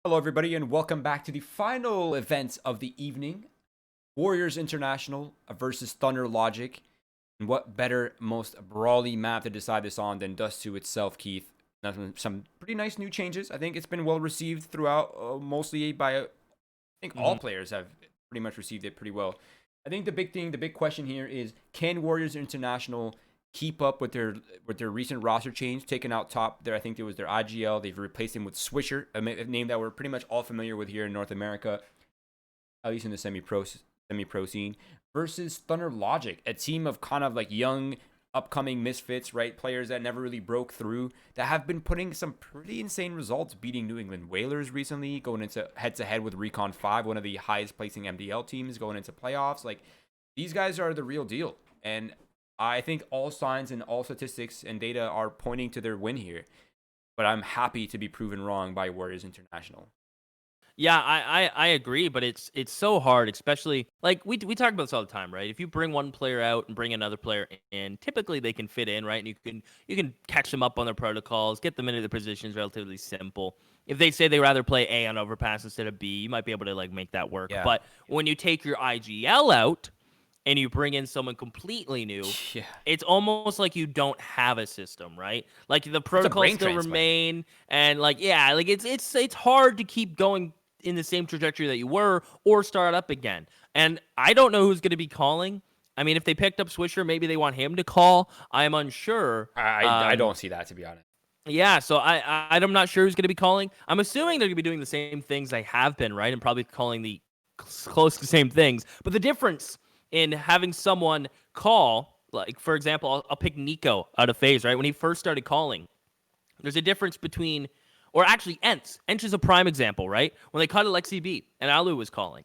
Hello, everybody, and welcome back to the final events of the evening. Warriors International versus Thunder Logic. And what better, most brawly map to decide this on than Dust 2 itself, Keith? Some pretty nice new changes. I think it's been well received throughout, mostly by, I think all players have pretty much received it pretty well. I think the big question here is, can Warriors International keep up with their recent roster change, taking out top there? I think it was their IGL. They've replaced him with Swisher, a name that we're pretty much all familiar with here in North America, at least in the semi-pro scene, versus Thunder Logic, a team of kind of like young, upcoming misfits, right? Players that never really broke through, that have been putting some pretty insane results, beating New England Whalers recently, going into head-to-head with Recon 5, one of the highest placing MDL teams, going into playoffs. Like, these guys are the real deal. And I think all signs and all statistics and data are pointing to their win here. But I'm happy to be proven wrong by Warriors International. Yeah, I agree, but it's so hard, especially like we talk about this all the time, right? If you bring one player out and bring another player in, typically they can fit in, right? And you can catch them up on their protocols, get them into the positions relatively simple. If they say they rather play A on overpass instead of B, you might be able to like make that work. Yeah. But when you take your IGL out and you bring in someone completely new, Yeah. it's almost like you don't have a system, right? Like the protocols still remain, and like it's hard to keep going in the same trajectory that you were or start up again. And I don't know who's going to be calling. I mean, if they picked up Swisher, maybe they want him to call. I'm unsure. I don't see that, to be honest. Yeah, so I'm not sure who's going to be calling. I'm assuming they're going to be doing the same things they have been, right? And probably calling the close to the same things. But the difference in having someone call, like, for example, I'll pick Nico out of FaZe, right? When he first started calling, there's a difference between, or actually Ents. Ents is a prime example, right? When they cut Alexi B and Alu was calling.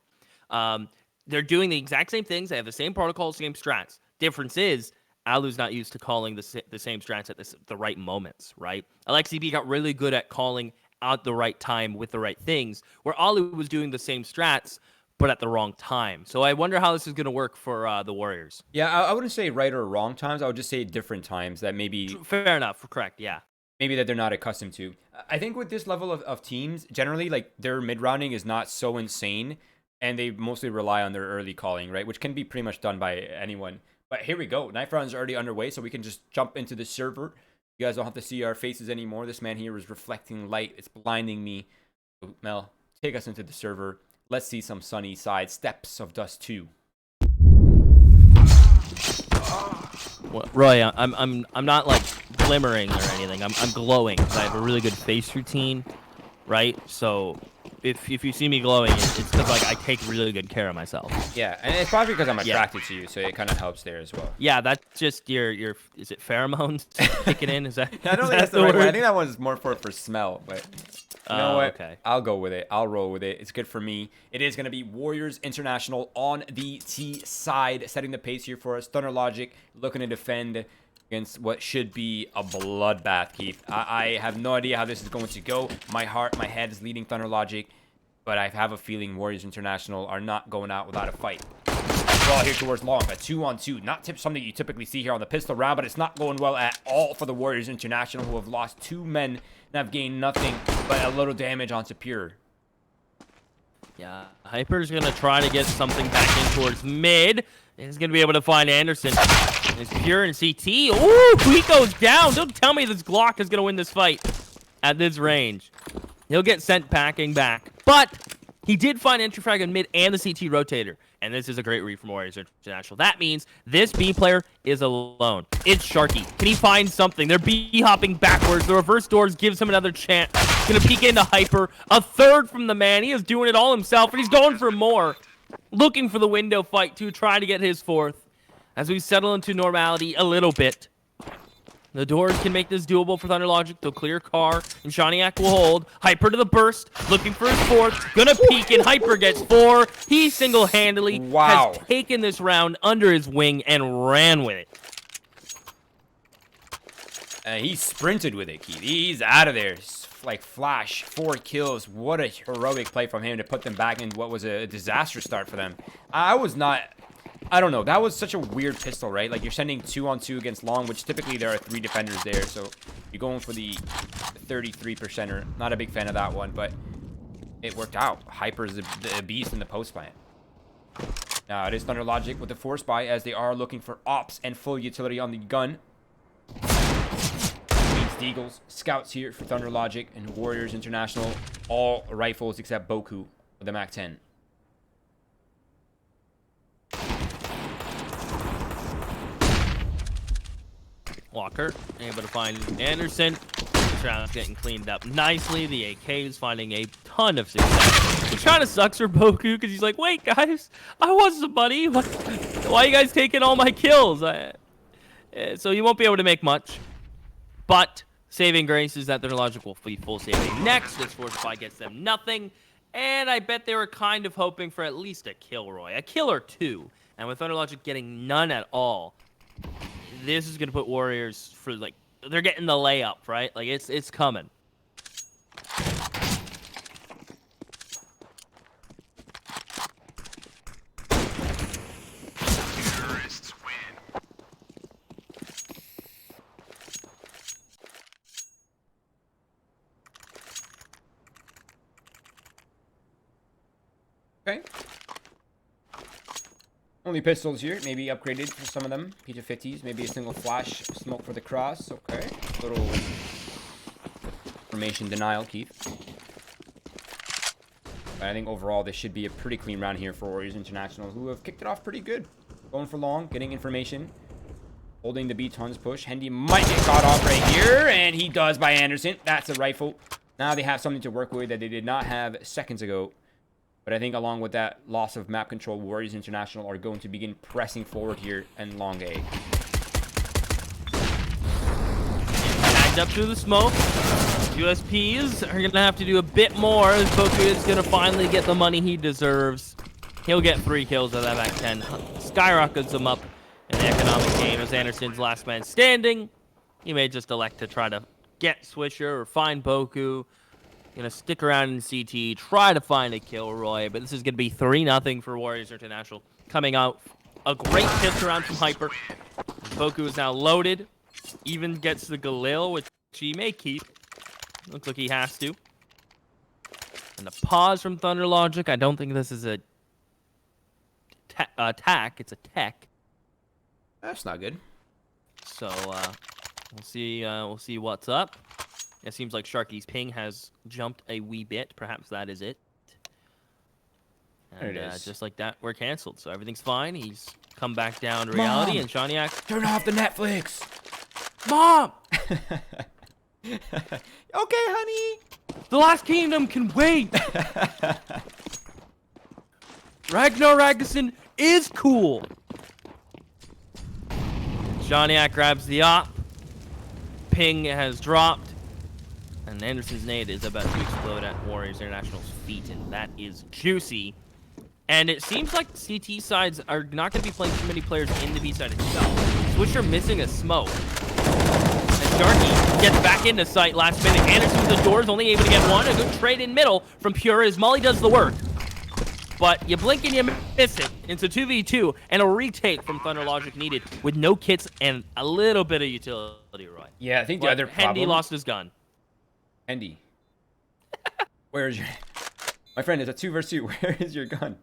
They're doing the exact same things. They have the same protocols, same strats. Difference is, Alu's not used to calling the same strats at the right moments, right? Alexi B got really good at calling at the right time with the right things, where Alu was doing the same strats, but at the wrong time. So I wonder how this is going to work for the Warriors. Yeah, I wouldn't say right or wrong times. I would just say different times that maybe... Fair enough. Correct, yeah. Maybe that they're not accustomed to. I think with this level of teams, generally, like, their mid-rounding is not so insane, and they mostly rely on their early calling, right? Which can be pretty much done by anyone. But here we go. Knife round is already underway, so we can just jump into the server. You guys don't have to see our faces anymore. This man here is reflecting light. It's blinding me. Mel, take us into the server. Let's see some sunny side steps of Dust 2. Well, Roy, I'm not like glimmering or anything. I'm glowing because I have a really good face routine, right? So if you see me glowing, it's because like I take really good care of myself. Yeah, and it's probably because I'm attracted to you, so it kind of helps there as well. Yeah, that's just your is it pheromones kicking in? Is that? I don't think that's the right word. I think that one's more for smell, but you know what? Okay. I'll go with it. I'll roll with it. It's good for me. It is going to be Warriors International on the Seaside, setting the pace here for us. Thunder Logic looking to defend against what should be a bloodbath, Keith. I have no idea how this is going to go. My head is leading Thunder Logic, but I have a feeling Warriors International are not going out without a fight. Draw here towards long, a 2-on-2. Not something you typically see here on the pistol round, but it's not going well at all for the Warriors International, who have lost 2 men and have gained nothing but a little damage on Superior. Yeah, Hyper's going to try to get something back in towards mid. He's going to be able to find Anderson. It's Pure and CT. Ooh, Quico's down. Don't tell me this Glock is going to win this fight at this range. He'll get sent packing back. But he did find entry frag in mid and the CT rotator. And this is a great read from Warriors International. That means this B player is alone. It's Sharky. Can he find something? They're B-hopping backwards. The reverse doors gives him another chance. Gonna peek into Hyper. A third from the man. He is doing it all himself, and he's going for more. Looking for the window fight to try to get his 4th. As we settle into normality a little bit. The doors can make this doable for Thunder Logic. They'll clear car, and Shaniak will hold. Hyper to the burst, looking for his 4th. Gonna peek, and Hyper gets 4. He single-handedly has taken this round under his wing and ran with it. He sprinted with it, Keith. He's out of there. Like flash, 4 kills. What a heroic play from him to put them back in what was a disastrous start for them. I don't know. That was such a weird pistol, right? Like, you're sending 2-on-2 against long, which typically there are 3 defenders there. So you're going for the 33%er. Not a big fan of that one, but it worked out. Hyper is a beast in the post plant. Now it is Thunder Logic with the force buy as they are looking for ops and full utility on the gun. Means Deagles, scouts here for Thunder Logic and Warriors International. All rifles except Boku with the MAC-10. Walker able to find Anderson. This round's getting cleaned up nicely. The AK is finding a ton of success. It kind of sucks for Boku because he's like, wait, guys, I want some money. Why are you guys taking all my kills? So he won't be able to make much. But saving grace is that their logic will be full saving next. This fortify gets them nothing. And I bet they were kind of hoping for at least a Kilroy. A kill or two. And with Thunder Logic getting none at all, this is going to put Warriors for, like, they're getting the layup, right? Like, it's coming. Terrorists win. Okay. Only pistols here, maybe upgraded for some of them. P250s, maybe a single flash smoke for the cross. Okay. Little information denial, Keith. But I think overall this should be a pretty clean round here for Warriors International, who have kicked it off pretty good. Going for long, getting information. Holding the B-tons push. Hendy might get caught off right here, and he does by Anderson. That's a rifle. Now they have something to work with that they did not have seconds ago. But I think along with that loss of map control, Warriors International are going to begin pressing forward here and long A. Tagged up through the smoke. USPs are going to have to do a bit more as Boku is going to finally get the money he deserves. He'll get 3 kills out of that back 10. Skyrockets him up in the economic game as Anderson's last man standing. He may just elect to try to get Swisher or find Boku. Gonna stick around in CT, try to find a Kilroy, but this is gonna be 3-0 for Warriors International. Coming out, a great pistol round from Hyper. Boku is now loaded, even gets the Galil, which he may keep. Looks like he has to. And a pause from Thunder Logic. I don't think this is a attack, it's a tech. That's not good. So we'll see what's up. It seems like Sharky's ping has jumped a wee bit. Perhaps that is it. And There it is. just like that, we're canceled. So everything's fine. He's come back down to reality. Mom! And Shaniak, Turn off the Netflix. Mom! Okay, honey. The Last Kingdom can wait! Ragnar Ragnarsson is cool! Shaniak grabs the op. Ping has dropped. And Anderson's nade is about to explode at Warriors International's feet, and that is juicy. And it seems like CT sides are not going to be playing too many players in the B side itself. Swisher missing a smoke. As Sharky gets back into sight last minute. Anderson with the doors, only able to get one. A good trade in middle from Pure as Molly does the work. But you blink and you miss it. It's a 2v2 and a retake from Thunder Logic needed with no kits and a little bit of utility, Roy. Yeah, I think the But other problem... Hendy lost his gun. Hendy. Where is your... My friend, it's a 2 versus 2. Where is your gun?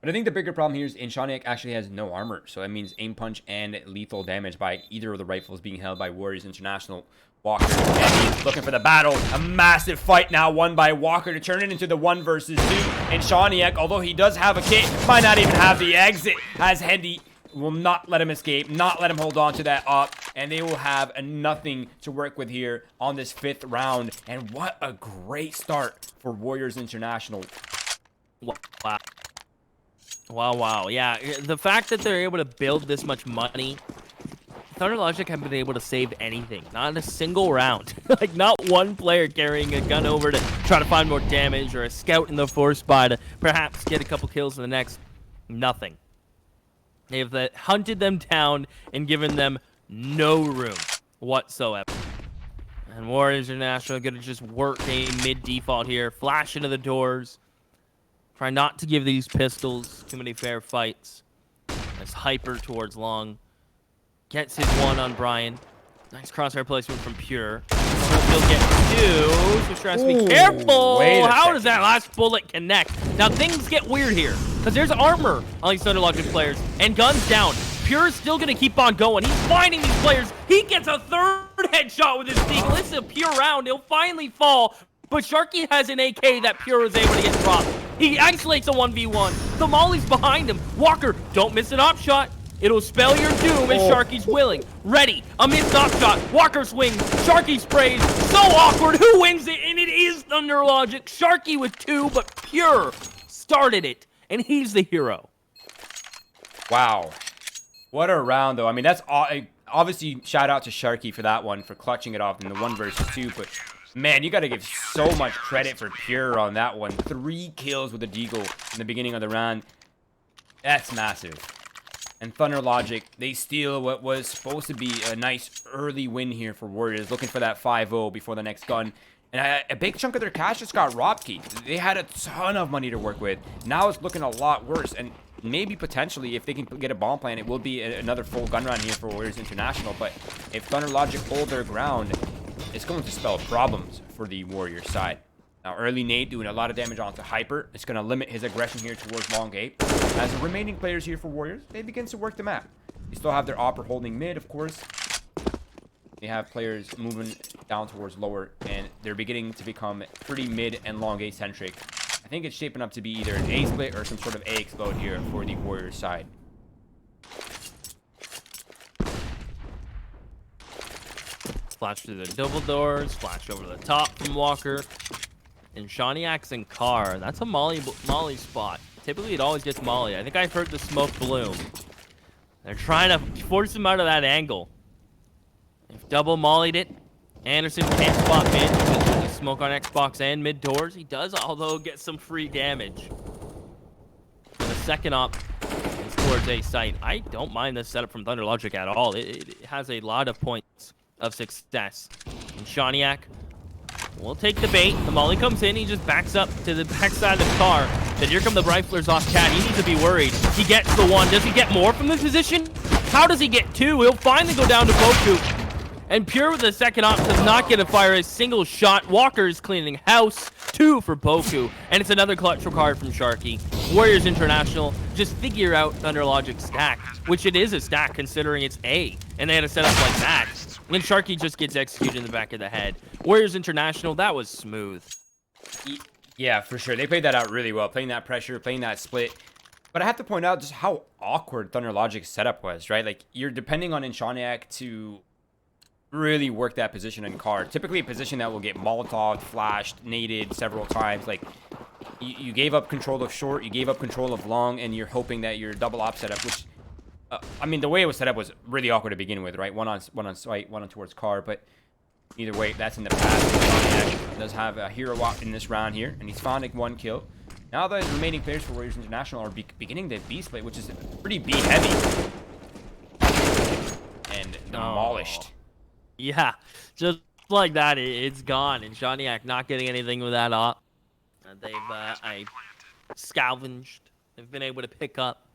But I think the bigger problem here is Inshaniak actually has no armor. So that means aim punch and lethal damage by either of the rifles being held by Warriors International. Walker and he's looking for the battle. A massive fight now won by Walker to turn it into the 1 versus 2. And Shaniak, although he does have a kit, might not even have the exit, as Hendy will not let him escape, not let him hold on to that op, and they will have nothing to work with here on this 5th round. And what a great start for Warriors International. Wow. Wow. Yeah, the fact that they're able to build this much money, Thunder Logic haven't been able to save anything. Not a single round. Like, not one player carrying a gun over to try to find more damage, or a scout in the force buy to perhaps get a couple kills in the next. Nothing. They've hunted them down and given them no room whatsoever. And Warriors International are going to just work a mid-default here. Flash into the doors. Try not to give these pistols too many fair fights. As Hyper towards long. Gets his one on Brian. Nice crosshair placement from Pure. He'll get 2. So sure has to be Ooh, careful. wait a How second. does that last bullet connect? Now things get weird here, because there's armor on these Thunder Logic players, and guns down. Pure's still gonna keep on going. He's finding these players. He gets a 3rd headshot with his Deagle. This is a Pure round. He'll finally fall, but Sharky has an AK that Pure is able to get dropped. He isolates a 1v1. The Molly's behind him. Walker, don't miss an op shot. It'll spell your doom as Sharky's willing. Ready. A missed op shot. Walker swings. Sharky sprays. So awkward. Who wins it? And it is Thunder Logic. Sharky with 2, but Pure started it. And he's the hero. Wow. What a round, though. I mean, that's obviously shout out to Sharky for that one, for clutching it off in the 1 versus 2. But, man, you got to give so much credit for Pure on that one. 3 kills with the Deagle in the beginning of the round. That's massive. And Thunder Logic, they steal what was supposed to be a nice early win here for Warriors, looking for that 5-0 before the next gun. And a big chunk of their cash just got robbed, Keith. They had a ton of money to work with. Now it's looking a lot worse. And maybe potentially, if they can get a bomb plan, it will be another full gun round here for Warriors International. But if Thunder Logic hold their ground, it's going to spell problems for the Warriors side. Now, early Nate doing a lot of damage onto Hyper. It's going to limit his aggression here towards Long Gate. As the remaining players here for Warriors, they begin to work the map. They still have their Opper holding mid, of course. They have players moving down towards lower, and they're beginning to become pretty mid and Long Gate centric. I think it's shaping up to be either an A split or some sort of A explode here for the Warriors side. Flash through the double doors. Flash over the top from Walker. And Shawniak's in car. That's a Molly spot. Typically, it always gets Molly. I think I've heard the smoke bloom. They're trying to force him out of that angle. They've double mollied it. Anderson can't spot mid. Smoke on Xbox and mid doors. He does, although get some free damage. And the second op is towards A site. I don't mind this setup from Thunder Logic at all. It has a lot of points of success. And Shawniak will take the bait. The molly comes in. He just backs up to the backside of the car. Then here come the riflers off Cat. He needs to be worried. He gets the 1. Does he get more from this position? How does he get 2? He'll finally go down to Boku. And Pure with the second op does not get to fire a single shot. Walker is cleaning house. 2 for Boku. And it's another clutch card from Sharky. Warriors International just figure out Thunder Logic stack, which it is a stack considering it's A. And they had a setup like that. And Sharky just gets executed in the back of the head. Warriors International, that was smooth. Yeah, for sure. They played that out really well, playing that pressure, playing that split. But I have to point out just how awkward Thunder Logic's setup was, right? Like, you're depending on Inshaniak to really work that position in car. Typically a position that will get Molotov, flashed, naded several times. Like, you gave up control of short, you gave up control of long, and you're hoping that your double op setup, which... I mean, the way it was set up was really awkward to begin with, right? One on site, one on towards car, but either way, that's in the past. Shawniak does have a hero op in this round here, and he's found like 1 kill. Now the remaining players for Warriors International are beginning the B split, which is pretty B heavy. And demolished. Yeah, just like that, it's gone. And Shawniak not getting anything with that op. They've scavenged. They've been able to pick up.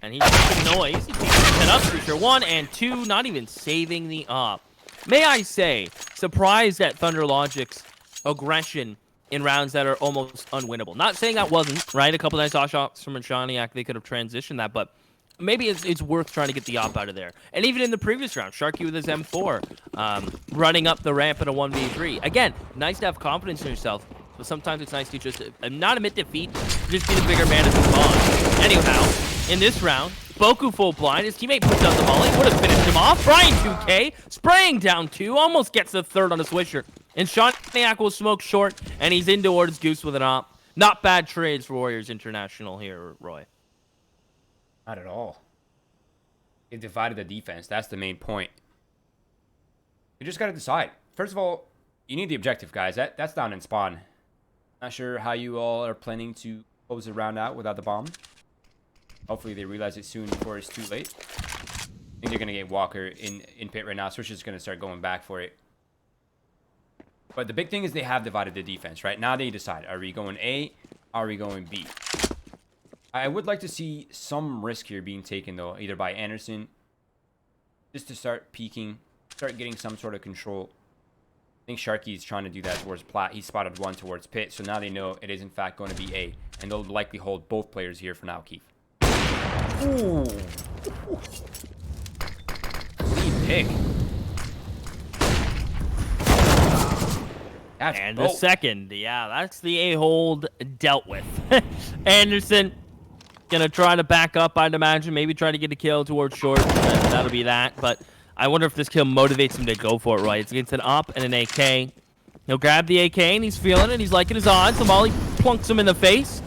And he's making noise. He picks it up for sure. 1 and 2, not even saving the op. May I say, surprised at Thunder Logic's aggression in rounds that are almost unwinnable. Not saying that wasn't, right? A couple nice off shots from Shawniak, they could have transitioned that, but maybe it's worth trying to get the op out of there. And even in the previous round, Sharky with his M4, running up the ramp in a 1v3. Again, nice to have confidence in yourself, but sometimes it's nice to just not admit defeat, just be the bigger man and move on. Anyhow, in this round, Boku full blind. His teammate puts out the volley, would have finished him off. Brian 2K spraying down 2, almost gets the 3rd on the Swisher. And Shawniak will smoke short, and he's in towards Goose with an op. Not bad trades for Warriors International here, Roy. Not at all. It divided the defense. That's the main point. You just got to decide. First of all, you need the objective, guys. That's down in spawn. Not sure how you all are planning to close the round out without the bomb. Hopefully they realize it soon before it's too late. I think they're going to get Walker in pit right now. Switch is going to start going back for it. But the big thing is they have divided the defense, right? Now they decide, are we going A? Are we going B? I would like to see some risk here being taken, though, either by Anderson, just to start peeking, start getting some sort of control. think Sharky's trying to do that towards Plat. He spotted one towards Pit, so now they know it is in fact going to be A. And they'll likely hold both players here for now, Keith. Ooh. Clean pick. That's and both. the second. Yeah, that's the A-hold dealt with. Anderson gonna try to back up, I'd imagine. Maybe try to get a kill towards short. And that'll be that. But I wonder if this kill motivates him to go for it, right? It's against an op and an AK. He'll grab the AK, and he's feeling it. He's liking his odds. The molly plunks him in the face.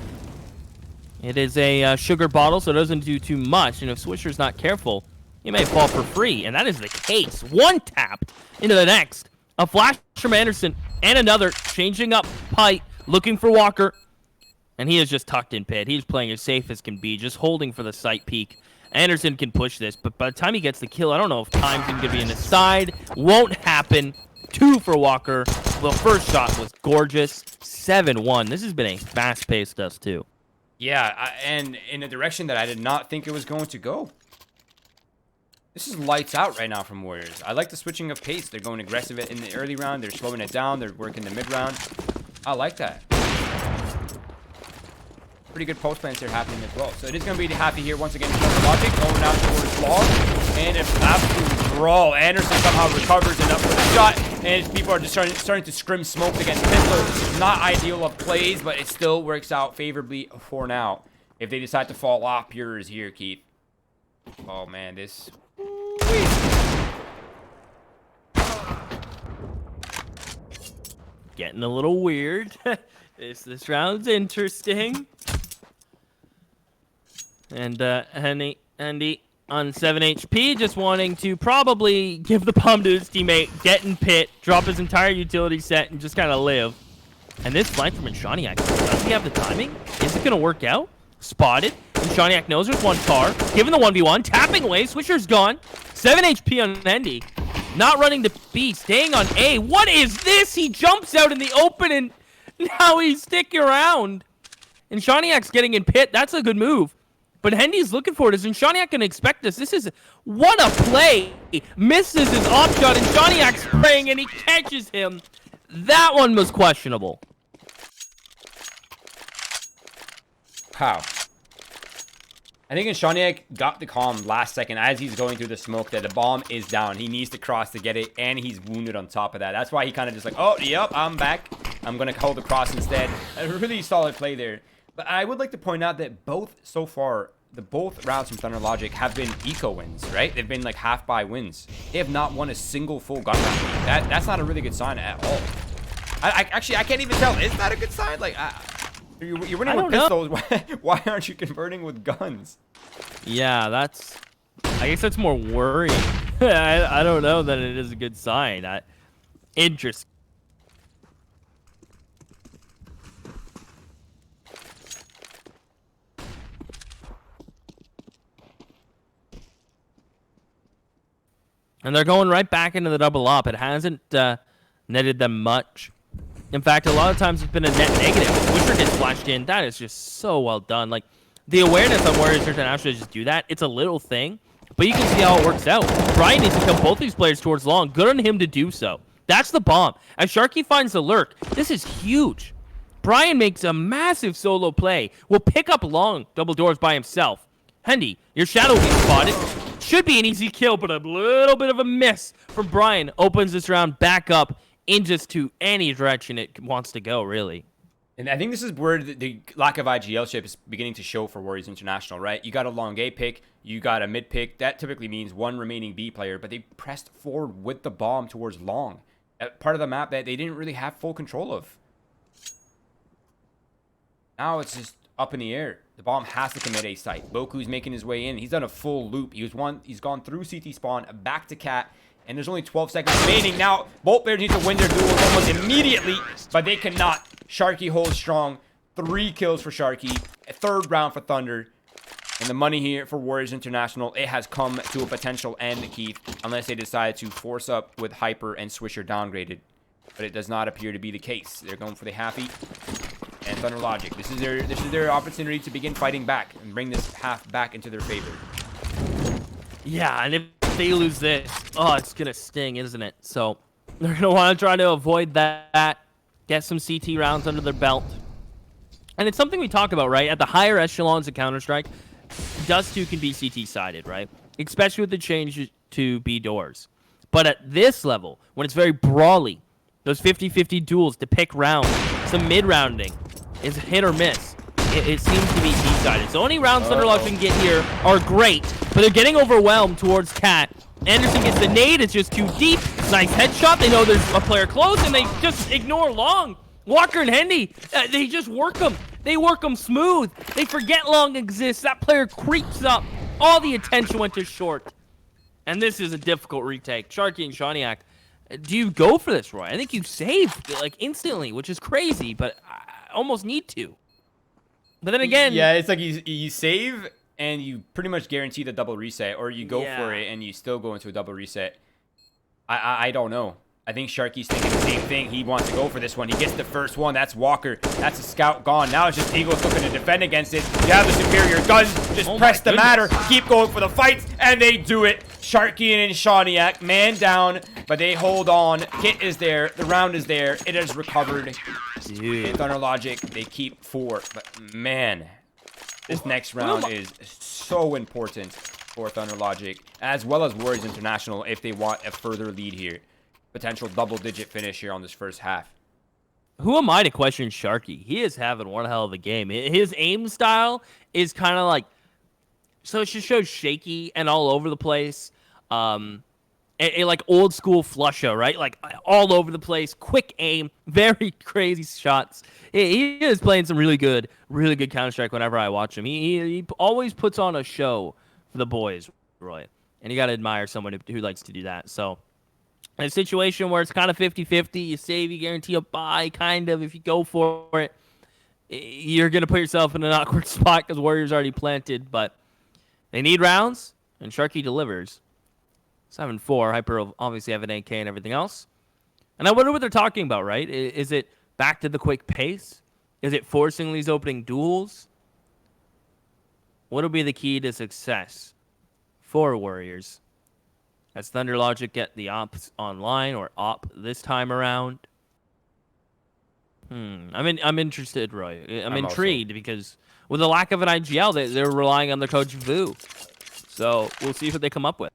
It is a sugar bottle, so it doesn't do too much. And if Swisher's not careful, he may fall for free. And that is the case. One tapped into the next. A flash from Anderson, and another changing up pipe, looking for Walker. And he is just tucked in pit. He's playing as safe as can be, just holding for the sight peek. Anderson can push this, but by the time he gets the kill, I don't know if time's going to be in his side. Won't happen. 2 for Walker. The first shot was gorgeous. 7-1. This has been a fast-paced dust, too. Yeah, and in a direction that I did not think it was going to go. This is lights out right now from Warriors. I like the switching of pace. They're going aggressive in the early round. They're slowing it down. They're working the mid round. I like that. Pretty good post plans here happening as well. So it is going to be happy here once again. Logic going out towards Long. And an absolute brawl. Anderson somehow recovers enough for the shot. And people are just starting to scrim smoke against Pistol. Not ideal of plays, but it still works out favorably for now. If they decide to fall off, Pure is here, Keith. Oh, man, this... Getting a little weird. This round's interesting. And Andy on 7 HP, just wanting to probably give the bomb to his teammate, get in pit, drop his entire utility set, and just kind of live. And this flank from Inshaniak, does he have the timing? Is it going to work out? Spotted. Inshaniak knows there's one car. Given the 1v1, tapping away. Swisher's gone. 7 HP on Andy. Not running to B, staying on A. What is this? He jumps out in the open, and now he's sticking around. And Shaniak's getting in pit. That's a good move. But Hendy's looking for it. Is Shaniak going to expect this? This is... What a play! Misses his off shot, and Shaniak's spraying, and he catches him. That one was questionable. Wow. I think Inshaniak got the calm last second as he's going through the smoke that the bomb is down. He needs to cross to get it, and he's wounded on top of that. That's why he kind of just like, oh, yep, I'm back. I'm going to hold the cross instead. A really solid play there. But I would like to point out that both rounds from Thunder Logic have been eco wins, right? They've been like half-buy wins. They have not won a single full gun round. That's not a really good sign at all. Actually, I can't even tell. Is that a good sign? Like, you're winning with pistols. Why aren't you converting with guns? Yeah, that's... I guess that's more worrying. I don't know that it is a good sign. Interesting. And they're going right back into the double up. It hasn't netted them much. In fact, a lot of times it's been a net negative. Swisher gets flashed in. That is just so well done. Like, the awareness on Warriors International to just do that, it's a little thing, but you can see how it works out. Brian needs to kill both these players towards long. Good on him to do so. That's the bomb. As Sharky finds the lurk, this is huge. Brian makes a massive solo play. Will pick up long double doors by himself. Hendy, your shadow being spotted. Should be an easy kill, but a little bit of a miss from Brian. Opens this round back up in just to any direction it wants to go, really. And I think this is where the lack of IGL ship is beginning to show for Warriors International, right? You got a long A pick, you got a mid pick. That typically means one remaining B player, but they pressed forward with the bomb towards long. Part of the map that they didn't really have full control of. Now it's just up in the air. The bomb has to commit a site. Boku's making his way in. He's done a full loop. He's gone through CT spawn, back to Cat, and there's only 12 seconds remaining. Now, both players need to win their duels almost immediately, but they cannot. Sharky holds strong. 3 kills for Sharky. A 3rd round for Thunder. And the money here for Warriors International, it has come to a potential end, Keith, unless they decide to force up with Hyper and Swisher downgraded. But it does not appear to be the case. They're going for the halfie. And Thunder Logic, this is their opportunity to begin fighting back and bring this half back into their favor. Yeah, and if they lose this, oh, it's gonna sting, isn't it? So They're going to want to try to avoid that, get some CT rounds under their belt. And it's something we talk about, right? At the higher echelons of Counter-Strike, Dust 2 can be CT-sided, right? Especially with the change to B doors. But at this level, when it's very brawly, those 50-50 duels to pick rounds, some mid-rounding is hit or miss. It seems to be Seaside. So any rounds Thunderlock can get here are great, but they're getting overwhelmed towards Cat. Anderson gets the nade. It's just too deep. Nice headshot. They know there's a player close, and they just ignore Long. Walker and Hendy, they just work them. They work them smooth. They forget Long exists. That player creeps up. All the attention went to short. And this is a difficult retake. Sharky and Shawniak, do you go for this, Roy? I think you saved, like, instantly, which is crazy, but I almost need to. But then again... Yeah, it's like you save and you pretty much guarantee the double reset, or you go for it and you still go into a double reset. I don't know. I think Sharky's thinking the same thing. He wants to go for this one. He gets the first one. That's Walker. That's a scout gone. Now it's just Eagles looking to defend against it. You have the superior guns. Just press the matter. Keep going for the fights, and they do it. Sharky and Shawniak, man down, but they hold on. Kit is there. The round is there. It is recovered. Dude. Thunder Logic, they keep 4. But, man, this next round is so important for Thunder Logic, as well as Warriors International, if they want a further lead here. Potential double-digit finish here on this first half. Who am I to question Sharky? He is having one hell of a game. His aim style is kind of like, so it just shows shaky and all over the place. Like old school Flusha, right? Like all over the place, quick aim, very crazy shots. He is playing some really good Counter-Strike whenever I watch him. He always puts on a show for the boys, Roy. And you got to admire someone who likes to do that. So, in a situation where it's kind of 50-50, you save, you guarantee a buy, kind of, if you go for it, you're going to put yourself in an awkward spot because Warriors already planted, but they need rounds, and Sharky delivers. 7-4, Hyper will obviously have an AK and everything else. And I wonder what they're talking about, right? Is it back to the quick pace? Is it forcing these opening duels? What will be the key to success for Warriors? As Thunder Logic get the ops online, or op this time around? I'm interested, Roy. I'm intrigued because with the lack of an IGL, they're relying on their coach Vu. So we'll see what they come up with.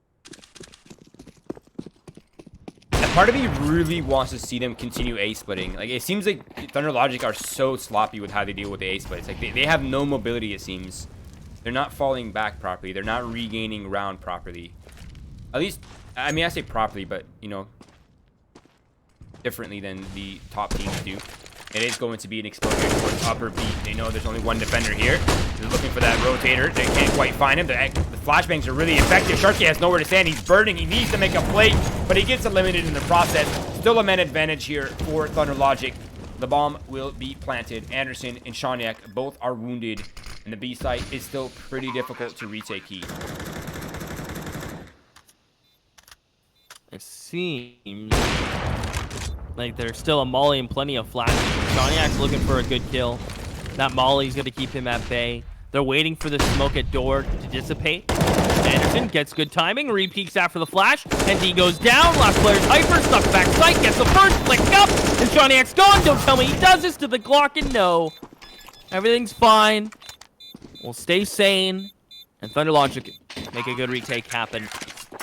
And part of me really wants to see them continue A splitting. Like, it seems like Thunder Logic are so sloppy with how they deal with the A split. It's like they have no mobility, it seems. They're not falling back properly. They're not regaining round properly. At least, I mean, I say properly, but, you know, differently than the top teams do. It is going to be an explosion towards upper B. They know there's only one defender here. They're looking for that rotator. They can't quite find him. The flashbangs are really effective. Sharky has nowhere to stand. He's burning. He needs to make a play, but he gets eliminated in the process. Still a man advantage here for Thunder Logic. The bomb will be planted. Anderson and Shawniak both are wounded, and the B site is still pretty difficult to retake key. It seems like there's still a molly and plenty of flashes. Shawniak's looking for a good kill. That molly's going to keep him at bay. They're waiting for the smoke at door to dissipate. Anderson gets good timing, re-peeks after the flash, and he goes down. Last player's Hyper, stuck back sight, gets the first, flick up, and Shawniak's gone. Don't tell me he does this to the Glock, and no. Everything's fine. We'll stay sane, and Thunder Logic make a good retake happen.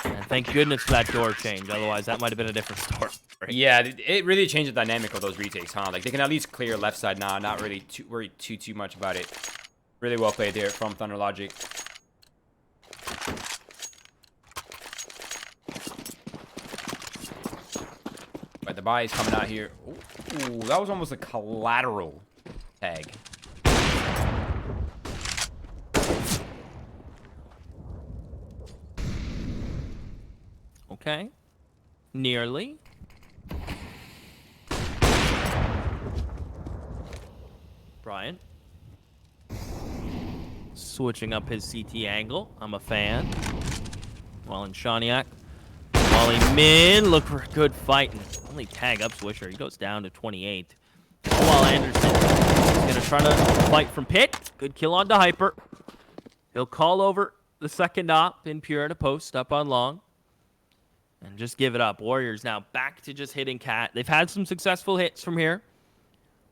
And thank goodness for that door change. Otherwise, that might have been a different story. Yeah, it really changed the dynamic of those retakes, huh? Like, they can at least clear left side now. Not really worried too much about it. Really well played there from Thunder Logic. But the buy is coming out here. Ooh, that was almost a collateral tag. Okay. Nearly. Brian. Switching up his CT angle. I'm a fan. While in Shawniak. Molly mid. Look for a good fight. And only tag up Swisher. He goes down to 28. All while Anderson is going to try to fight from pit. Good kill on to Hyper. He'll call over the second op in Pure to post up on long. and just give it up. Warriors now back to just hitting Cat. They've had some successful hits from here,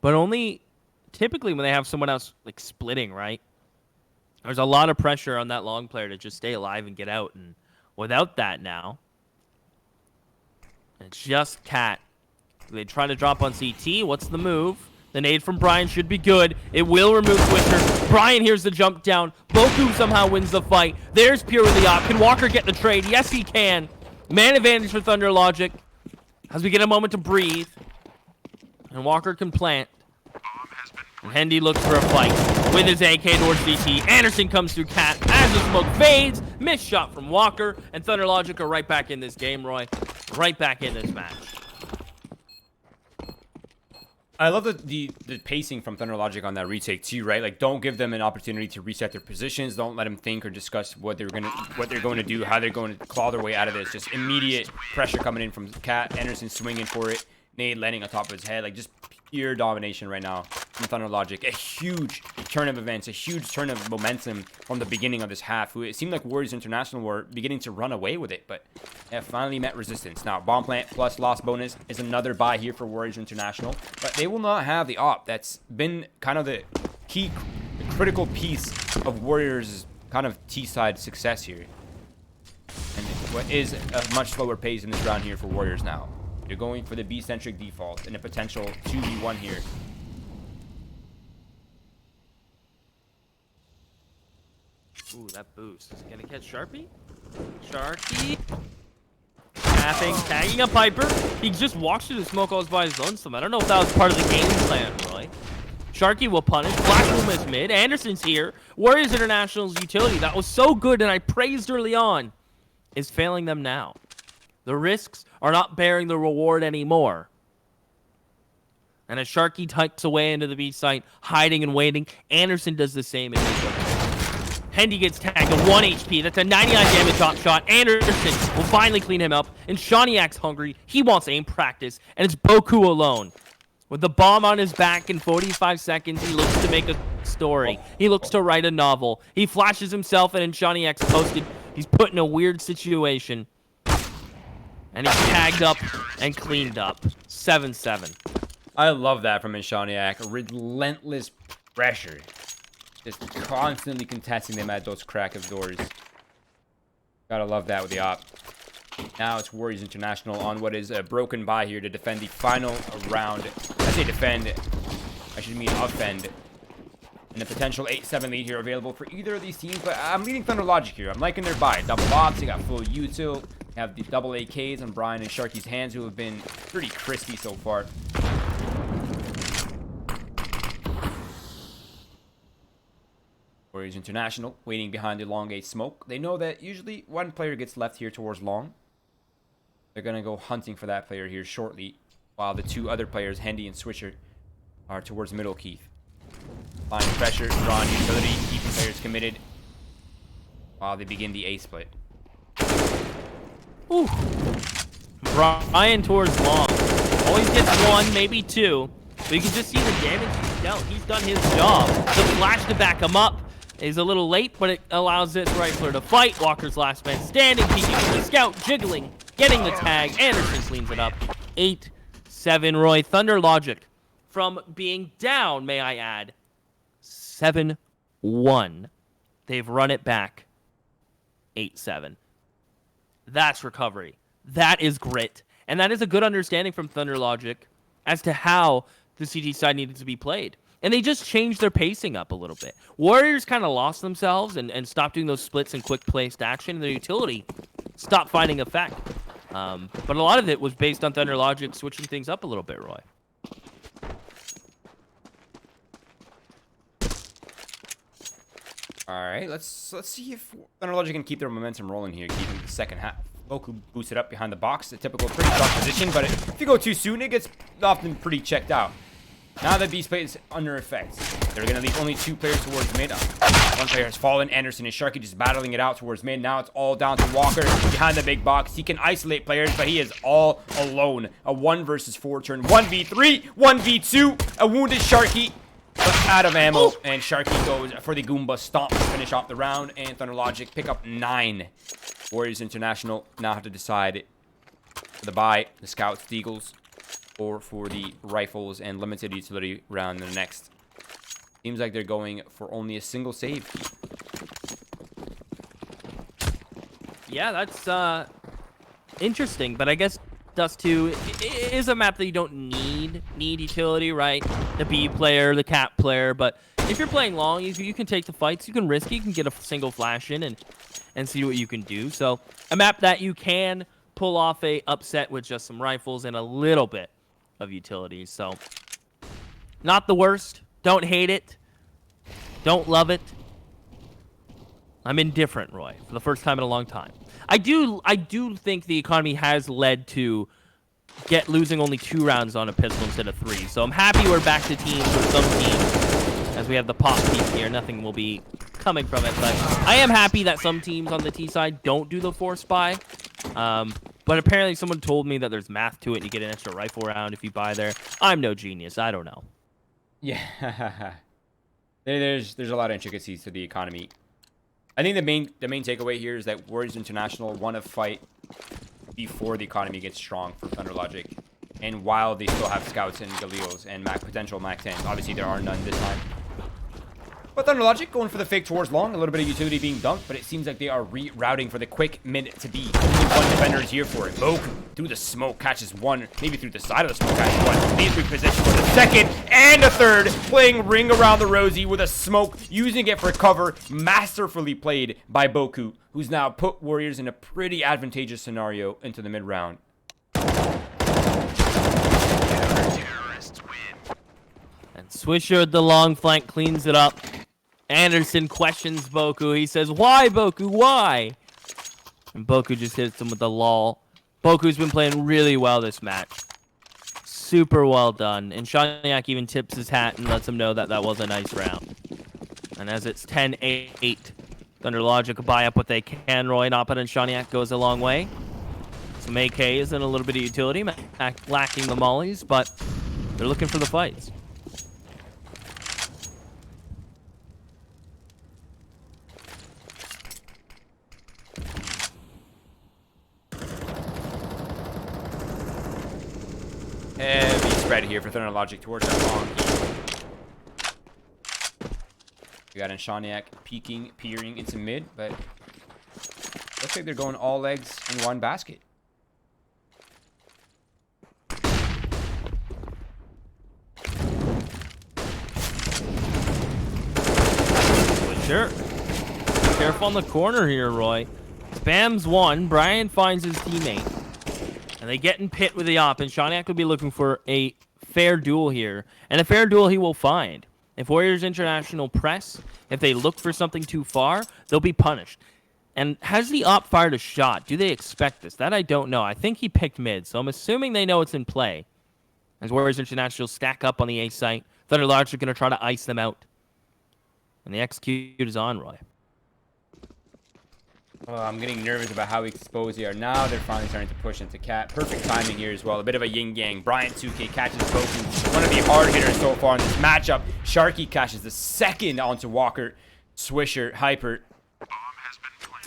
but only typically when they have someone else like splitting, right? There's a lot of pressure on that long player to just stay alive and get out, and without that now, it's just Cat. They try to drop on CT. What's the move? The nade from Brian should be good. It will remove Twister. Brian here's the jump down. Boku somehow wins the fight. There's Pure with the op. Can Walker get the trade? Yes, he can. Man advantage for Thunder Logic as we get a moment to breathe. And Walker can plant. And Hendy looks for a fight with his AK towards CT. Anderson comes through Cat as the smoke fades. Missed shot from Walker. And Thunder Logic are right back in this game, Roy. Right back in this match. I love the pacing from Thunder Logic on that retake too, right? Like, don't give them an opportunity to reset their positions. Don't let them think or discuss what they're going to do, how they're going to claw their way out of this. Just immediate pressure coming in from Cat. Anderson swinging for it. Nade landing on top of his head. Like, just pure domination right now from Thunder Logic. A huge turn of events, a huge turn of momentum from the beginning of this half. It seemed like Warriors International were beginning to run away with it, but have finally met resistance. Now, bomb plant plus loss bonus is another buy here for Warriors International, but they will not have the op. That's been kind of the key, critical piece of Warriors' kind of T-side success here. And what is a much slower pace in this round here for Warriors now. You're going for the B-centric default and a potential 2v1 here. Ooh, that boost. Is gonna catch Sharpie? Sharky. Tagging a Piper. He just walks through the smoke alls by his lonesome. I don't know if that was part of the game plan, Roy. Sharky will punish. Black Room is mid. Anderson's here. Warriors International's utility that was so good and I praised early on is failing them now. The risks are not bearing the reward anymore. And as Sharky tucks away into the B site, hiding and waiting, Anderson does the same. Hendy gets tagged at 1 HP. That's a 99 damage top shot. Anderson will finally clean him up. And Shawniak's hungry. He wants aim practice. And it's Boku alone. With the bomb on his back in 45 seconds, he looks to make a story. He looks to write a novel. He flashes himself, and Shawniak's posted. He's put in a weird situation. And he's tagged up and cleaned up. 7-7. I love that from Shawniak. Relentless pressure. Just constantly contesting them at those crack of doors. Gotta love that with the op. Now it's Warriors International on what is a broken bye here to defend the final round. I say defend. I should mean offend. And a potential 8-7 lead here available for either of these teams. But I'm leading Thunder Logic here. I'm liking their buy. Double ops. They got full util. Have the double AKs on Brian and Sharky's hands, who have been pretty crispy so far. Warriors International waiting behind the long gate smoke. They know that usually one player gets left here towards long. They're going to go hunting for that player here shortly, while the two other players, Hendy and Switcher, are towards middle Keith. Applying pressure, drawing utility, keeping players committed while they begin the A split. Ooh. Brian towards long. Always gets one, maybe two. But you can just see the damage he's dealt. He's done his job. The flash to back him up is a little late, but it allows this rifler to fight. Walker's last man standing, peeking with the scout, jiggling, getting the tag. Anderson cleans it up. 8-7, Roy. Thunder Logic from being down, may I add, 7-1. They've run it back. 8-7. That's recovery. That is grit. And that is a good understanding from Thunder Logic as to how the CT side needed to be played. And they just changed their pacing up a little bit. Warriors kind of lost themselves and stopped doing those splits and quick-placed action. And their utility stopped finding effect. But a lot of it was based on Thunder Logic switching things up a little bit, Roy. All right, let's see if Thunder Logic can keep their momentum rolling here, keeping the second half. Boku boosted up behind the box, a typical pretty strong position, but if you go too soon, it gets often pretty checked out. Now that B split is under effect, they're going to leave only two players towards mid. One player has fallen, Anderson and Sharky just battling it out towards mid. Now it's all down to Walker behind the big box. He can isolate players, but he is all alone. A 1 versus 4 turn, 1v3, 1v2, a wounded Sharky. But out of ammo, and Sharky goes for the Goomba stomp to finish off the round, and Thunder Logic pick up 9. Warriors International now have to decide for the buy, the Scouts, the Eagles, or for the rifles and limited utility round in the next. Seems like they're going for only a single save. Yeah, that's interesting, but I guess Dust 2 is a map that you don't need utility, right? The B player, the cap player, but if you're playing long, you can take the fights, you can risk it, you can get a single flash in and see what you can do. So a map that you can pull off a upset with just some rifles and a little bit of utility. So not the worst. Don't hate it. Don't love it. I'm indifferent, Roy, for the first time in a long time. I do think the economy has led to losing only 2 rounds on a pistol instead of 3. So I'm happy we're back to teams with some teams, as we have the pop team here. Nothing will be coming from it, but I am happy that some teams on the T side don't do the force buy. But apparently someone told me that there's math to it and you get an extra rifle round if you buy there. I'm no genius. I don't know. Yeah. There's a lot of intricacies to the economy. I think the main takeaway here is that Warriors International want to fight before the economy gets strong for Thunder Logic. And while they still have Scouts and Galeos and potential Mac 10s. Obviously, there are none this time. But Thunder Logic going for the fake towards long. A little bit of utility being dunked, but it seems like they are rerouting for the quick mid to B. Only one defender is here for it. Boku through the smoke catches one. Maybe through the side of the smoke catches one. Leads through position for the second and a third. Playing ring around the rosy with a smoke. Using it for cover. Masterfully played by Boku, who's now put Warriors in a pretty advantageous scenario into the mid round. And Swisher at the long flank cleans it up. Anderson questions Boku. He says, "Why, Boku? Why?" And Boku just hits him with the lull. Boku's been playing really well this match. Super well done. And Shaniak even tips his hat and lets him know that that was a nice round. And as it's 10-8, Thunder Logic will buy up what they can. Roy Noppet and Shaniak goes a long way. Some AKs and a little bit of utility, lacking the mollies, but they're looking for the fights. Heavy spread here for Thunder Logic towards that long. We got Shaniak peering into mid, but looks like they're going all legs in one basket. Sure. Careful on the corner here, Roy. Spams one. Brian finds his teammate. And they get in pit with the op, and Shaniak will be looking for a fair duel here. And a fair duel he will find. If Warriors International press, if they look for something too far, they'll be punished. And has the op fired a shot? Do they expect this? That I don't know. I think he picked mid, so I'm assuming they know it's in play. As Warriors International stack up on the A site, Thunder Logic are going to try to ice them out. And the execute is on, Roy. Oh, I'm getting nervous about how exposed they are now. They're finally starting to push into cat. Perfect timing here as well. A bit of a yin-yang. Bryant 2K catches Boku. One of the hard hitters so far in this matchup. Sharky catches the second onto Walker. Swisher, Hyper.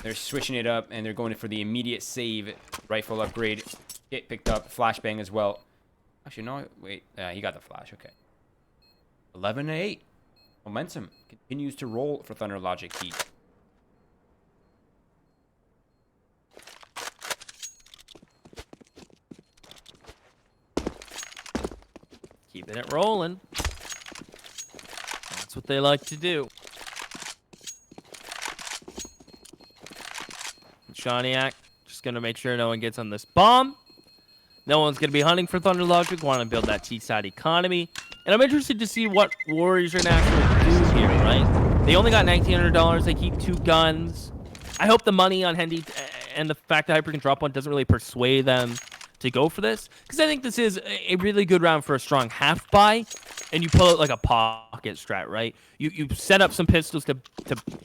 They're switching it up, and they're going for the immediate save. Rifle upgrade. It picked up. Flashbang as well. Actually, no. Wait. He got the flash. Okay. 11-8. Momentum continues to roll for Thunder Logic Heat. Keeping it rolling. That's what they like to do. Shaniak just going to make sure no one gets on this bomb. No one's going to be hunting for Thunder Logic. Want to build that Seaside economy. And I'm interested to see what Warriors are naturally do here, right? They only got $1,900. They keep 2 guns. I hope the money on Hendy and the fact that Hyper can drop one doesn't really persuade them to go for this, because I think this is a really good round for a strong half buy, and you pull it like a pocket strat, right? You set up some pistols to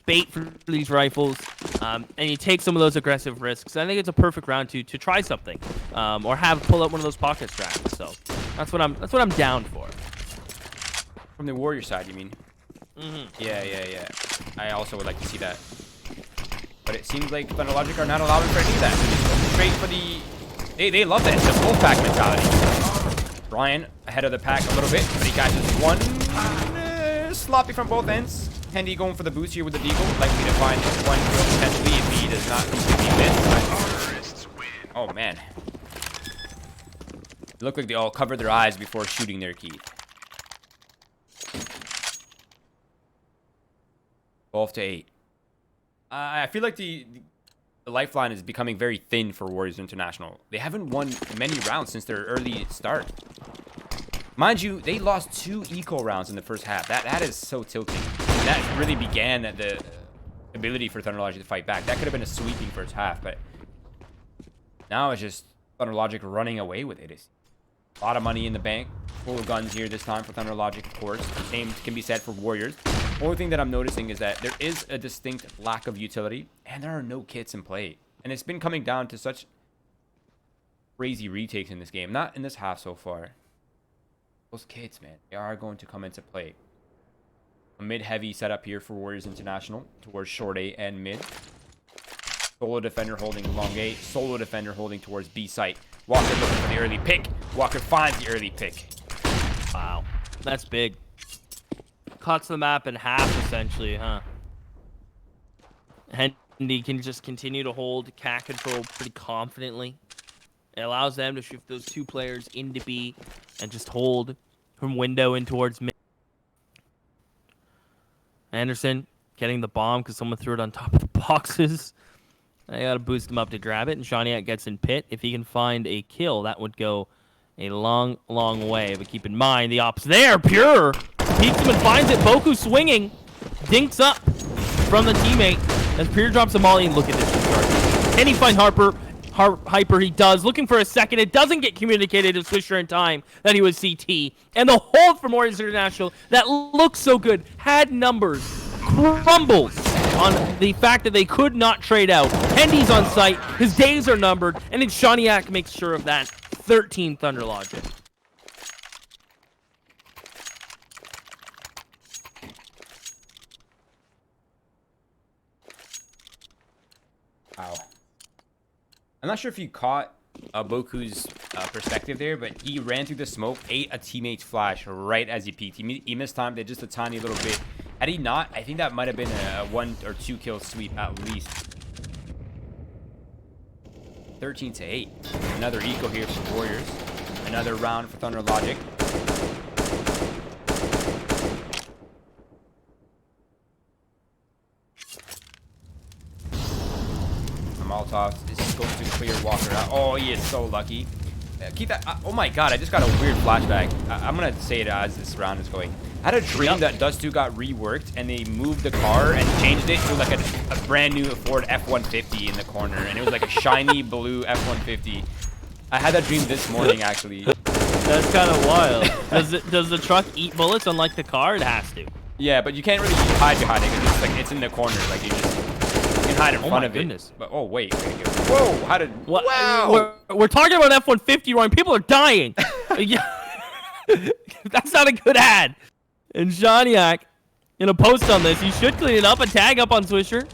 bait for these rifles, and you take some of those aggressive risks. I think it's a perfect round to try something, or pull up one of those pocket strats. So that's what I'm down for. From the Warrior side, you mean? Mm-hmm. Yeah. I also would like to see that. But it seems like Thunder Logic are not allowing for any of that. They're just going straight for the They love that. The Wolfpack mentality. Ryan ahead of the pack a little bit, but he catches one. Sloppy from both ends. Hendy going for the boost here with the Deagle. Likely to find one kill potentially if he does not completely miss. Oh, man. It looked like they all covered their eyes before shooting their key. 12-8. I feel like the lifeline is becoming very thin for Warriors International. They haven't won many rounds since their early start. Mind you, they lost 2 eco rounds in the first half. That is so tilting. That really began the ability for Thunder Logic to fight back. That could have been a sweeping first half, but now it's just Thunder Logic running away with it. It's a lot of money in the bank. Full of guns here this time for Thunder Logic, of course. The same can be said for Warriors. Only thing that I'm noticing is that there is a distinct lack of utility, and there are no kits in play. And it's been coming down to such crazy retakes in this game. Not in this half so far. Those kits, man, they are going to come into play. A mid-heavy setup here for Warriors International towards short A and mid. Solo defender holding long A. Solo defender holding towards B site. Walker looking for the early pick. Walker finds the early pick. Wow, that's big. Cuts the map in half, essentially, huh? Hendy can just continue to hold cat control pretty confidently. It allows them to shift those 2 players into B and just hold from window in towards mid. Anderson getting the bomb because someone threw it on top of the boxes. I gotta boost him up to grab it, and Shaniak gets in pit. If he can find a kill, that would go a long, long way. But keep in mind, the ops there, Pure peeks him and finds it. Boku swinging, dinks up from the teammate as Pure drops a molly. And look at this. Can he find Harper? Hyper, he does. Looking for a second. It doesn't get communicated to Swisher in time that he was CT. And the hold from Warriors International that looks so good, had numbers, crumbles on the fact that they could not trade out. Hendy's on site. His days are numbered. And then Shaniak makes sure of that. 13 Thunder Logic. Wow. I'm not sure if you caught Boku's perspective there, but he ran through the smoke, ate a teammate's flash right as he peeked. He missed time there just a tiny little bit. Had he not, I think that might have been a 1 or 2 kill sweep at least. 13-8. Another eco here for Warriors. Another round for Thunder Logic. Molotov is going to clear Walker out. Oh, he is so lucky. Keep that. Oh my god, I just got a weird flashback. I'm going to say it as this round is going. I had a dream that Dust 2 got reworked and they moved the car and changed it to like a brand new Ford F-150 in the corner. And it was like a shiny blue F-150. I had that dream this morning, actually. That's kind of wild. Does the truck eat bullets unlike the car? It has to. Yeah, but you can't really hide behind it because it's like it's in the corner. Like you can hide in front of goodness. it. But oh wait, whoa! How did? What? Wow! We're talking about F-150, Ryan. People are dying. Yeah, that's not a good ad. And Shaniak, in a post on this, he should clean it up. A tag up on Swisher.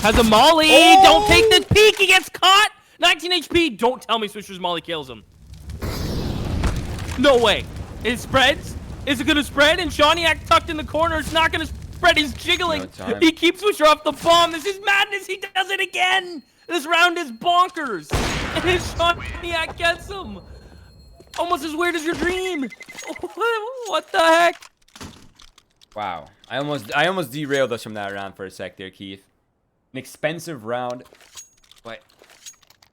Has a molly. Oh! Don't take this peek. He gets caught. 19 HP. Don't tell me Swisher's molly kills him. No way. It spreads. Is it going to spread? And Shaniak tucked in the corner. It's not going to spread. He's jiggling. No he keeps Swisher off the bomb. This is madness. He does it again. This round is bonkers. And then Shaniak gets him. Almost as weird as your dream. What the heck? Wow. I almost derailed us from that round for a sec there, Keith. An expensive round, but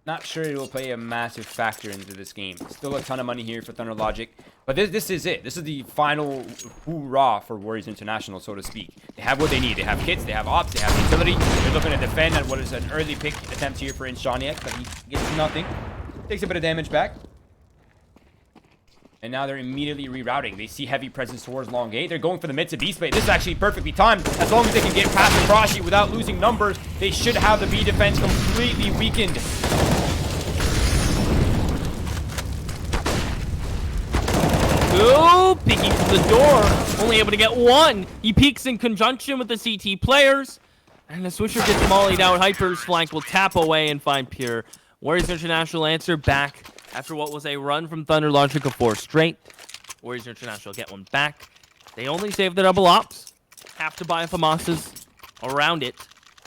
not sure it will play a massive factor into this game. Still a ton of money here for Thunder Logic. But this is it. This is the final hoorah for Warriors International, so to speak. They have what they need. They have kits, they have ops, they have utility. They're looking to defend at what is an early pick attempt here for Inshaniak, but he gets nothing. Takes a bit of damage back. And now they're immediately rerouting. They see heavy presence towards long gate. They're going for the mid to B split. This is actually perfectly timed. As long as they can get past the Krashi without losing numbers, they should have the B defense completely weakened. Oh, peeking through the door. Only able to get one. He peeks in conjunction with the CT players. And the Swisher gets mollied out. Hyper's flank will tap away and find Pure. Warriors International answer back after what was a run from Thunder Logic of 4 straight. Warriors International get one back. They only save the double ops. Have to buy FAMASas around it.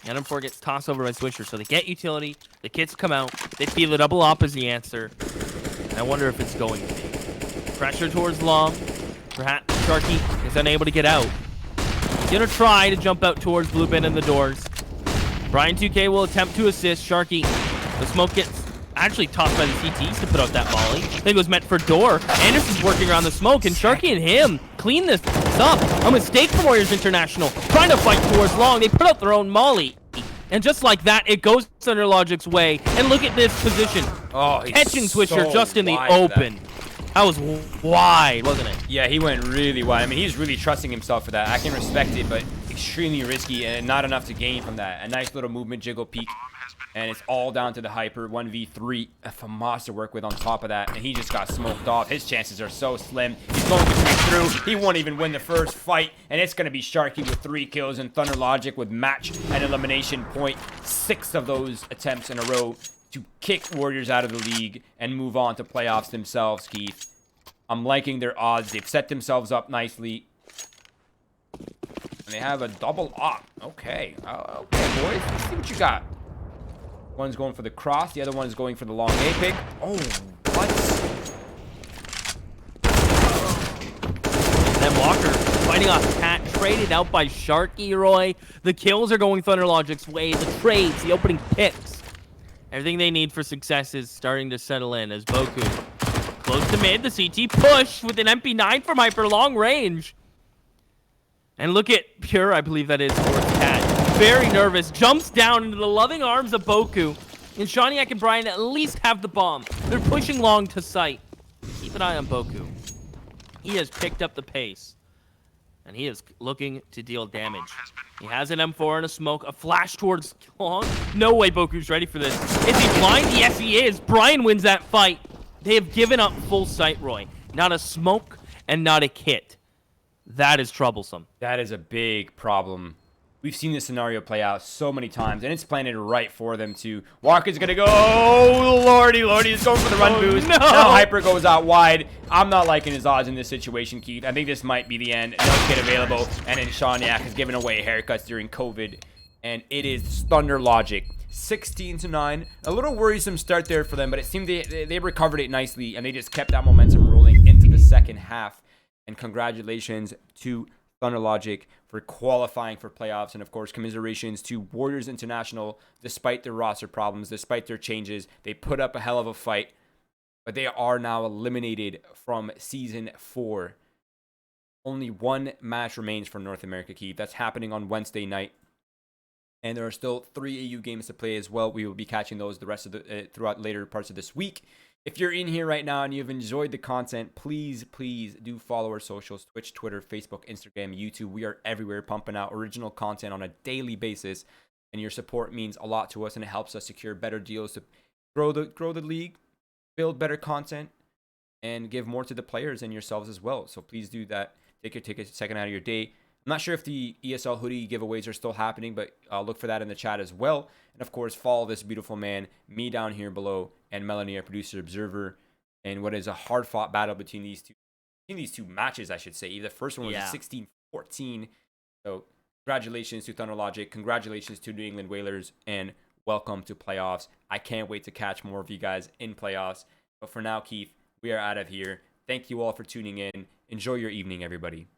And M4 gets tossed over by Swisher. So they get utility. The kits come out. They feel the double op as the answer. And I wonder if it's going to be. Pressure towards long. Perhaps Sharky is unable to get out. He's going to try to jump out towards blue bin and the doors. Brian 2K will attempt to assist Sharky. The smoke gets actually tossed by the CTs to put out that molly. I think it was meant for door. Anderson's working around the smoke, and Sharky and him clean this up. A mistake from Warriors International. Trying to fight towards long. They put out their own molly. And just like that, it goes Thunder Logic's way. And look at this position. Oh, catching Swisher just in the open. That was wide, wasn't it? Yeah, he went really wide. I mean, he's really trusting himself for that. I can respect it, but extremely risky and not enough to gain from that. A nice little movement, jiggle peek. And it's all down to the Hyper. 1v3. A FAMAS to work with on top of that. And he just got smoked off. His chances are so slim. He's going to sneak through. He won't even win the first fight. And it's going to be Sharky with 3 kills and Thunder Logic with match and elimination point. 6 of those attempts in a row to kick Warriors out of the league and move on to playoffs themselves, Keith. I'm liking their odds. They've set themselves up nicely. And they have a double op. Okay. Okay, boys. Let's see what you got. One's going for the cross. The other one is going for the long A pick. Oh, what? Then Walker fighting off Cat. Traded out by Sharky Roy. The kills are going Thunder Logic's way. The trades, the opening picks. Everything they need for success is starting to settle in as Boku close to mid. The CT push with an MP9 from Hyper long range. And look at Pure, I believe that is, towards Cat. Very nervous, jumps down into the loving arms of Boku. And Shaniak and Brian at least have the bomb. They're pushing long to sight. Keep an eye on Boku. He has picked up the pace. And he is looking to deal damage. He has an M4 and a smoke. A flash towards long. No way Boku's ready for this. Is he blind? Yes, he is. Brian wins that fight. They have given up full sight, Roy. Not a smoke and not a kit. That is troublesome. That is a big problem. We've seen this scenario play out so many times, and it's planted right for them too. Walker's gonna go, oh lordy, he's going for the run boost. No. Now Hyper goes out wide. I'm not liking his odds in this situation, Keith. I think this might be the end. No kit available, and then Shaniak has given away haircuts during COVID, and it is Thunder Logic. 16-9. A little worrisome start there for them, but it seemed they recovered it nicely, and they just kept that momentum rolling into the second half. And congratulations to Thunder Logic for qualifying for playoffs. And of course, commiserations to Warriors International. Despite their roster problems, despite their changes, they put up a hell of a fight. But they are now eliminated from Season 4. Only one match remains for North America, Keith. That's happening on Wednesday night. And there are still 3 AU games to play as well. We will be catching those the rest of the throughout later parts of this week. If you're in here right now and you've enjoyed the content, please do follow our socials: Twitch, Twitter, Facebook, Instagram, YouTube. We are everywhere pumping out original content on a daily basis. And your support means a lot to us, and it helps us secure better deals to grow the league, build better content, and give more to the players and yourselves as well. So please do that. Take a second out of your day. I'm not sure if the ESL hoodie giveaways are still happening, but look for that in the chat as well. And of course, follow this beautiful man, me down here below, and Melanie, our producer observer, and what is a hard-fought battle between these two matches, I should say. The first one was a 16-14. So congratulations to Thunder Logic, congratulations to New England Whalers, and welcome to playoffs. I can't wait to catch more of you guys in playoffs. But for now, Keith, we are out of here. Thank you all for tuning in. Enjoy your evening, everybody.